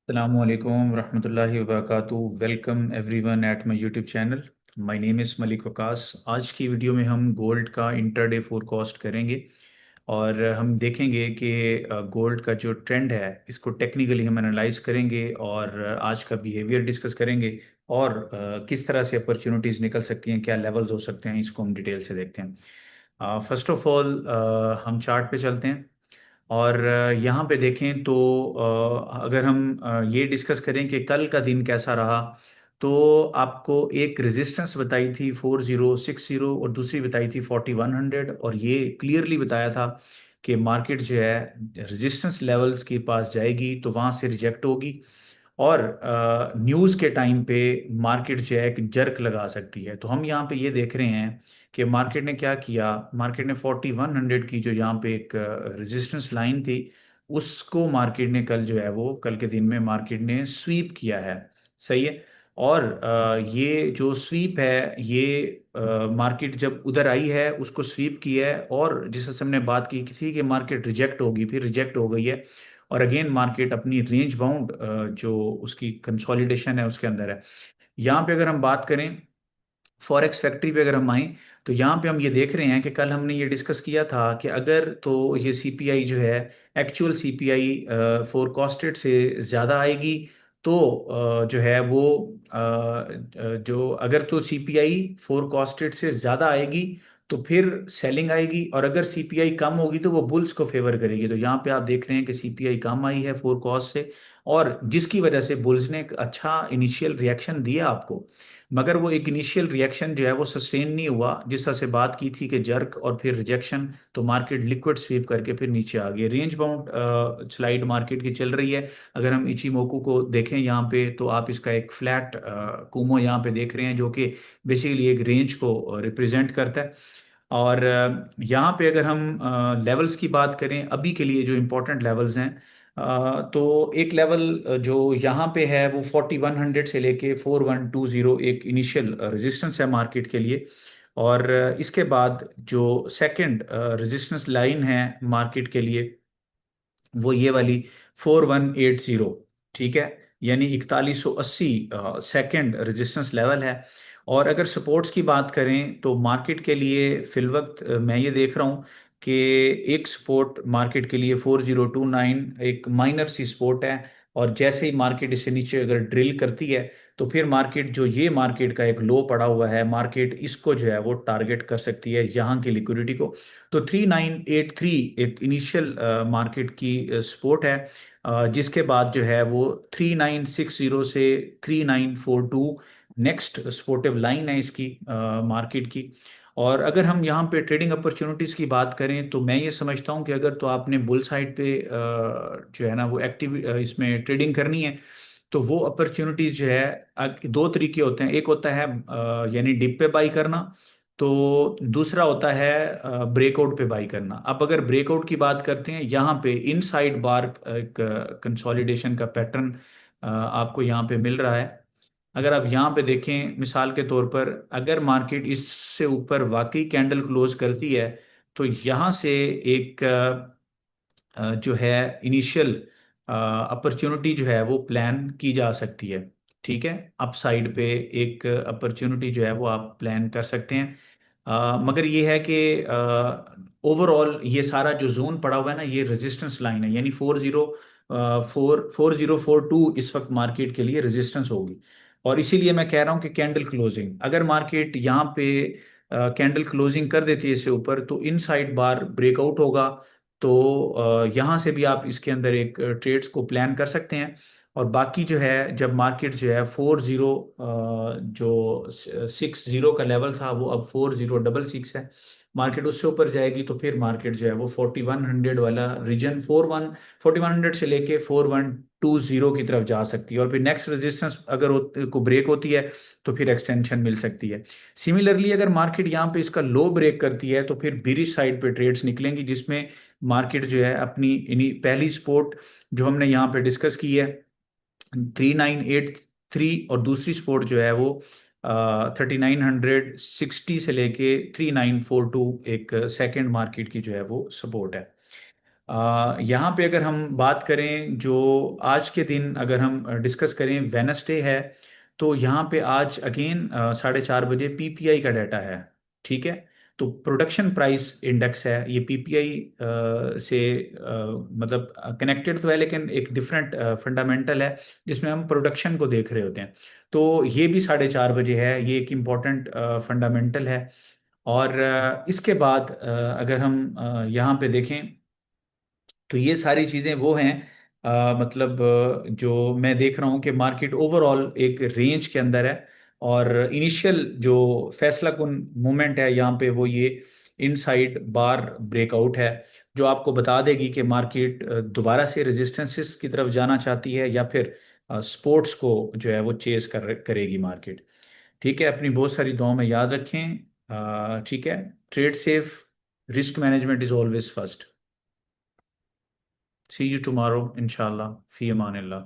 Assalamualaikum रहमतुल्लाहि वबरकातुहू। Welcome everyone at my YouTube channel. My name is Malik Waqas. आज की वीडियो में हम गोल्ड का इंटरडे फोरकास्ट करेंगे और हम देखेंगे कि गोल्ड का जो ट्रेंड है इसको टेक्निकली हम एनालाइज करेंगे और आज का बिहेवियर डिस्कस करेंगे और किस तरह से अपॉर्चुनिटीज़ निकल सकती हैं, क्या लेवल्स हो सकते हैं, इसको हम डिटेल से देखते हैं। फर्स्ट ऑफ ऑल हम चार्ट पे चलते हैं और यहाँ पे देखें तो अगर हम ये डिस्कस करें कि कल का दिन कैसा रहा, तो आपको एक रेजिस्टेंस बताई थी 4060 और दूसरी बताई थी 4100, और ये क्लियरली बताया था कि मार्केट जो है रेजिस्टेंस लेवल्स के पास जाएगी तो वहाँ से रिजेक्ट होगी और न्यूज़ के टाइम पे मार्केट जो है एक जर्क लगा सकती है। तो हम यहाँ पे ये देख रहे हैं कि मार्केट ने क्या किया। मार्केट ने 4100 की जो यहाँ पे एक रेजिस्टेंस लाइन थी उसको मार्केट ने कल जो है वो कल के दिन में मार्केट ने स्वीप किया है। सही है। और ये जो स्वीप है ये मार्केट जब उधर आई है उसको स्वीप किया है, और जिस हमने बात की थी कि मार्केट रिजेक्ट होगी, फिर रिजेक्ट हो गई है और अगेन मार्केट अपनी रेंज बाउंड जो उसकी कंसोलिडेशन है उसके अंदर है। यहाँ पे अगर हम बात करें फॉरेक्स फैक्ट्री पे, अगर हम आए तो यहाँ पे हम ये देख रहे हैं कि कल हमने ये डिस्कस किया था कि अगर तो ये सीपीआई जो है एक्चुअल सीपीआई फोरकास्टेड से ज़्यादा आएगी तो जो है वो जो अगर तो सीपीआई फोरकास्टेड से ज़्यादा आएगी तो फिर सेलिंग आएगी, और अगर सीपीआई कम होगी तो वो बुल्स को फेवर करेगी। तो यहाँ पे आप देख रहे हैं कि सीपीआई कम आई है फोरकास्ट से, और जिसकी वजह से बुल्स ने एक अच्छा इनिशियल रिएक्शन दिया आपको, मगर वो एक इनिशियल रिएक्शन जो है वो सस्टेन नहीं हुआ। जिस तरह से बात की थी कि जर्क और फिर रिजेक्शन, तो मार्केट लिक्विड स्वीप करके फिर नीचे आ गई। रेंज बाउंड स्लाइड मार्केट की चल रही है। अगर हम इचिमोकू को देखें यहाँ पे तो आप इसका एक फ्लैट कुमो यहाँ पे देख रहे हैं जो कि बेसिकली एक रेंज को रिप्रेजेंट करता है। और यहाँ पे अगर हम लेवल्स की बात करें अभी के लिए जो इम्पोर्टेंट लेवल्स हैं, तो एक लेवल जो यहाँ पे है वो 4100 से लेके 4120 एक इनिशियल रेजिस्टेंस है मार्केट के लिए। और इसके बाद जो सेकंड रेजिस्टेंस लाइन है मार्केट के लिए वो ये वाली 4180। ठीक है, यानी 4180 सेकंड रेजिस्टेंस लेवल है। और अगर सपोर्ट्स की बात करें तो मार्केट के लिए फिलवक्त मैं ये देख रहा हूँ कि एक सपोर्ट मार्केट के लिए 4029 एक माइनर सी सपोर्ट है, और जैसे ही मार्केट इससे नीचे अगर ड्रिल करती है तो फिर मार्केट जो ये मार्केट का एक लो पड़ा हुआ है मार्केट इसको जो है वो टारगेट कर सकती है यहाँ की लिक्विडिटी को। तो 3983 एक इनिशियल मार्केट की सपोर्ट है, जिसके बाद जो है वो 3960 से 3942 नेक्स्ट सपोर्टिव लाइन है इसकी मार्केट की। और अगर हम यहाँ पे ट्रेडिंग अपॉर्चुनिटीज़ की बात करें तो मैं ये समझता हूँ कि अगर तो आपने बुल साइड पे जो है ना वो एक्टिव इसमें ट्रेडिंग करनी है तो वो अपॉर्चुनिटीज़ जो है दो तरीके होते हैं। एक होता है यानी डिप पे बाई करना, तो दूसरा होता है ब्रेकआउट पे बाई करना। अब अगर ब्रेकआउट की बात करते हैं यहाँ पे इनसाइड बार एक कंसोलिडेशन का पैटर्न आपको यहाँ पे मिल रहा है। अगर आप यहाँ पे देखें मिसाल के तौर पर अगर मार्केट इससे ऊपर वाकई कैंडल क्लोज करती है तो यहाँ से एक जो है इनिशियल अपॉर्चुनिटी जो है वो प्लान की जा सकती है। ठीक है, अपसाइड पे एक अपॉर्चुनिटी जो है वो आप प्लान कर सकते हैं। मगर ये है कि ओवरऑल ये सारा जो जोन पड़ा हुआ है ना ये रेजिस्टेंस लाइन है, यानी 4042 इस वक्त मार्केट के लिए रेजिस्टेंस होगी। और इसीलिए मैं कह रहा हूँ कि कैंडल क्लोजिंग अगर मार्केट यहाँ पे कैंडल क्लोजिंग कर देती है इससे ऊपर तो इनसाइड बार ब्रेकआउट होगा। तो यहाँ से भी आप इसके अंदर एक ट्रेड्स को प्लान कर सकते हैं। और बाकी जो है जब मार्केट जो है 40 जो 60 का लेवल था वो अब 4066 है, मार्केट उससे ऊपर जाएगी तो फिर मार्केट जो है वो 4100 वाला रीजन 4100 से लेके 4120 की तरफ जा सकती है, और फिर नेक्स्ट रेजिस्टेंस अगर को ब्रेक होती है तो फिर एक्सटेंशन मिल सकती है। सिमिलरली अगर मार्केट यहाँ पे इसका लो ब्रेक करती है तो फिर बीरिश साइड पे ट्रेड्स निकलेंगी, जिसमें मार्केट जो है अपनी इन्हीं पहली सपोर्ट जो हमने यहाँ पे डिस्कस की है 3983, और दूसरी सपोर्ट जो है वो 3960 से लेके 3942 एक सेकेंड मार्केट की जो है वो सपोर्ट है। यहाँ पे अगर हम बात करें, जो आज के दिन अगर हम डिस्कस करें, वेनसडे है, तो यहाँ पे आज अगेन 4:30 बजे पीपीआई का डाटा है। ठीक है। तो प्रोडक्शन प्राइस इंडेक्स है ये, पीपीआई से मतलब कनेक्टेड तो है, लेकिन एक डिफरेंट फंडामेंटल है जिसमें हम प्रोडक्शन को देख रहे होते हैं। तो ये भी 4:30 बजे है, ये एक इम्पॉर्टेंट फंडामेंटल है। और इसके बाद अगर हम यहाँ पे देखें, तो ये सारी चीज़ें वो हैं, मतलब जो मैं देख रहा हूँ कि मार्केट ओवरऑल एक रेंज के अंदर है। और इनिशियल जो फैसला कुन मोमेंट है यहाँ पे, वो ये इनसाइड बार ब्रेकआउट है, जो आपको बता देगी कि मार्केट दोबारा से रेजिस्टेंसेस की तरफ जाना चाहती है या फिर स्पोर्ट्स को जो है वो चेस करेगी मार्केट। ठीक है, अपनी बहुत सारी दुआओं में याद रखें। ठीक है। Trade safe, risk management is always first. See you tomorrow इंशाल्लाह, फी अमान अल्लाह।